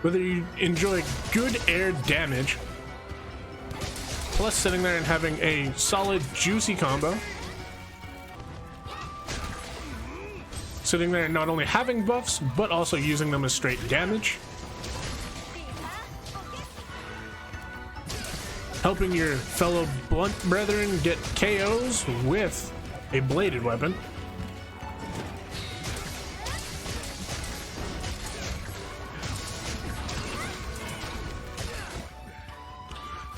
Whether you enjoy good air damage, plus sitting there and having a solid juicy combo, sitting there and not only having buffs, but also using them as straight damage, helping your fellow blunt brethren get KOs with a bladed weapon,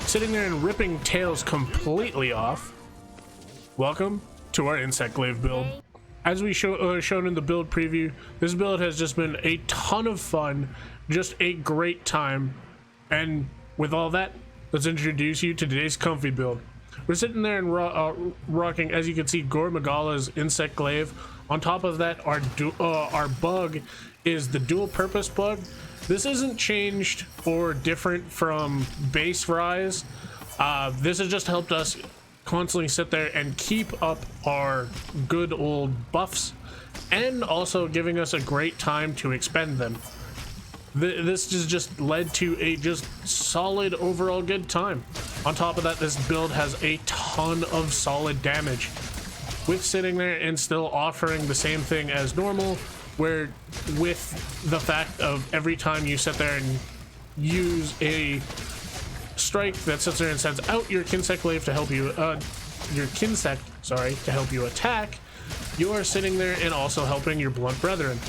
sitting there and ripping tails completely off. Welcome to our Insect Glaive build. As we shown in the build preview, this build has just been a ton of fun, just a great time. And with all that, let's introduce you to today's comfy build. We're sitting there and rocking, as you can see, Gore Magala's Insect Glaive. On top of that, our bug is the dual purpose bug. This isn't changed or different from base Rise. This has just helped us constantly sit there and keep up our good old buffs, and also giving us a great time to expend them. This has just led to a just solid overall good time. On top of that, this build has a ton of solid damage, with sitting there and still offering the same thing as normal, where with the fact of every time you sit there and use a strike that sits there and sends out your Insect Glaive to help you, to help you attack, you are sitting there and also helping your blunt brethren.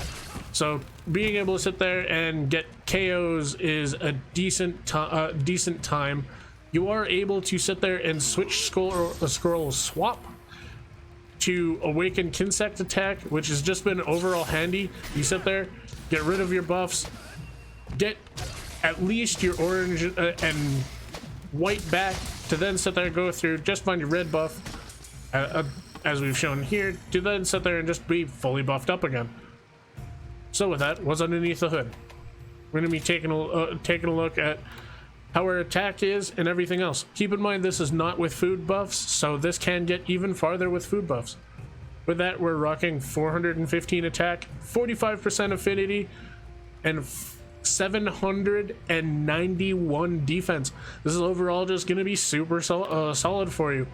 So being able to sit there and get KOs is a decent time. You are able to sit there and switch scroll swap to awaken Insect attack, which has just been overall handy. You sit there, get rid of your buffs, get at least your orange and white back, to then sit there and go through, just find your red buff, as we've shown here, to then sit there and just be fully buffed up again. So with that, what's underneath the hood? We're going to be taking a look at how our attack is and everything else. Keep in mind, this is not with food buffs, so this can get even farther with food buffs. With that, we're rocking 415 attack, 45% affinity, and 791 defense. This is overall just going to be super solid for you.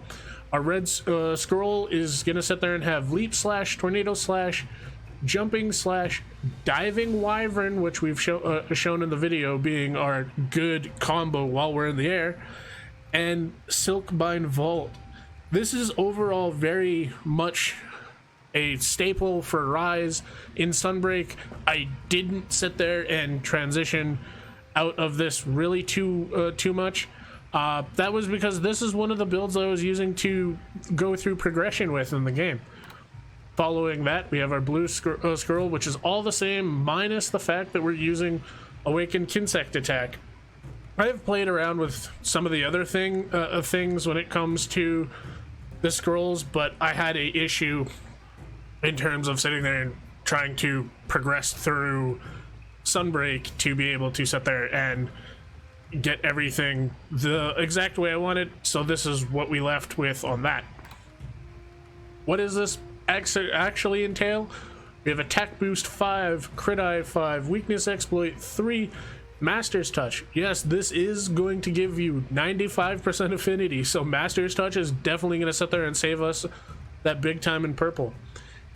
Our red scroll is going to sit there and have leap slash, tornado slash, jumping slash, diving wyvern, which we've shown in the video being our good combo while we're in the air, and silkbind vault. This is overall very much a staple for Rise. In Sunbreak, I didn't sit there and transition out of this really too much. That was because this is one of the builds I was using to go through progression with in the game. Following that, we have our blue scroll, which is all the same, minus the fact that we're using Awakened Insect attack. I have played around with some of the other things when it comes to the scrolls, but I had an issue in terms of sitting there and trying to progress through Sunbreak to be able to sit there and get everything the exact way I wanted, so this is what we left with on that. What does this actually entail? We have attack boost 5, crit eye 5, weakness exploit 3, master's touch. Yes, this is going to give you 95% affinity, so master's touch is definitely going to sit there and save us that big time in purple.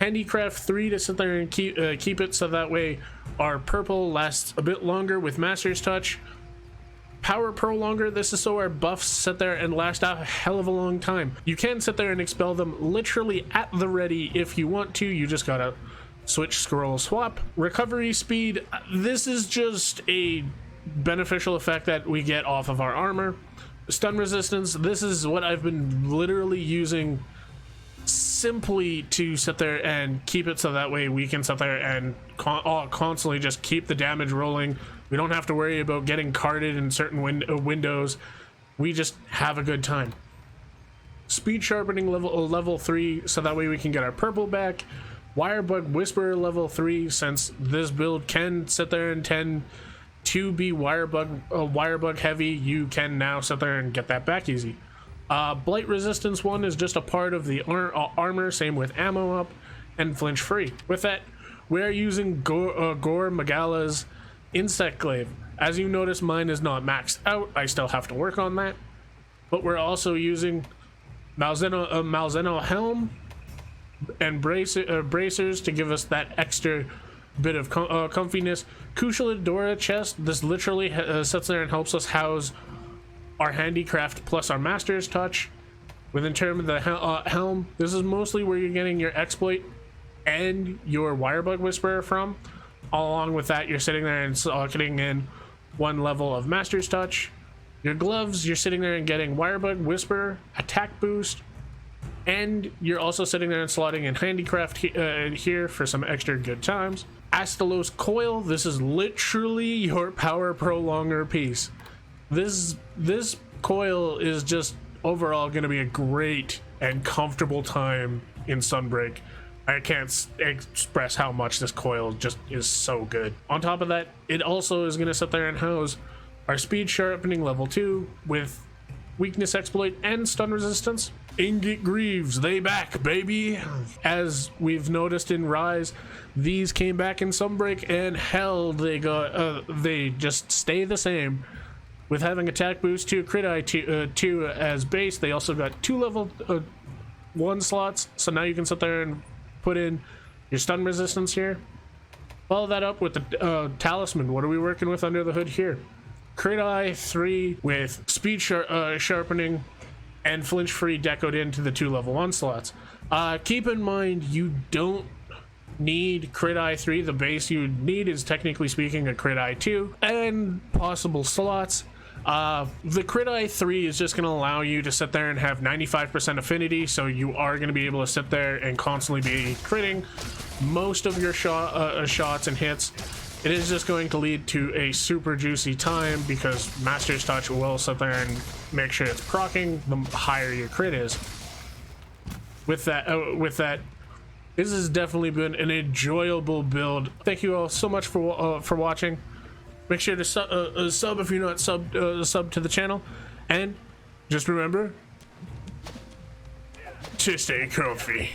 Handicraft 3 to sit there and keep it so that way our purple lasts a bit longer with master's touch. Power prolonger, this is so our buffs sit there and last a hell of a long time. You can sit there and expel them literally at the ready if you want to. You just gotta switch scroll swap. Recovery speed, this is just a beneficial effect that we get off of our armor. Stun resistance, this is what I've been literally using simply to sit there and keep it so that way we can sit there and constantly just keep the damage rolling. We don't have to worry about getting carded in certain windows. We just have a good time. Speed sharpening level 3, so that way we can get our purple back. Wirebug Whisperer level 3, since this build can sit there and tend to be wirebug heavy, you can now sit there and get that back easy. Blight resistance 1 is just a part of the armor, same with ammo up, and flinch free. With that, we are using Gore Magala's Insect Glaive. As you notice, mine is not maxed out. I still have to work on that. But we're also using Malzeno helm and bracers to give us that extra bit of comfiness. Kushaladora chest. This literally sits there and helps us house our handicraft plus our master's touch. Within term of the helm, this is mostly where you're getting your exploit and your wirebug whisperer from. Along with that, you're sitting there and socketing in 1 level of master's touch. Your gloves, you're sitting there and getting wirebug whisperer, attack boost, and you're also sitting there and slotting in handicraft here for some extra good times. Astalos coil, this is literally your power prolonger piece. This coil is just overall going to be a great and comfortable time in Sunbreak. I can't express how much this coil just is so good. On top of that, it also is going to sit there and house our speed sharpening level 2 with weakness exploit and stun resistance. Insect Glaives, they back, baby. As we've noticed in Rise, these came back in Sunbreak, and hell, they just stay the same. With having attack boost 2, crit eye 2 as base, they also got 2 level 1 slots, so now you can sit there and put in your stun resistance here. Follow that up with the talisman. What are we working with under the hood here? Crit eye 3 with speed sharpening and flinch free decoed into the 2 level 1 slots. Keep in mind, you don't need crit eye 3. The base you need is, technically speaking, a crit eye 2 and possible slots. The crit eye 3 is just going to allow you to sit there and have 95% affinity, so you are going to be able to sit there and constantly be critting most of your shots and hits. It is just going to lead to a super juicy time because Master's Touch will sit there and make sure it's proccing the higher your crit is. With that, this has definitely been an enjoyable build. Thank you all so much for watching. Make sure to sub if you're not sub to the channel, and just remember to stay comfy.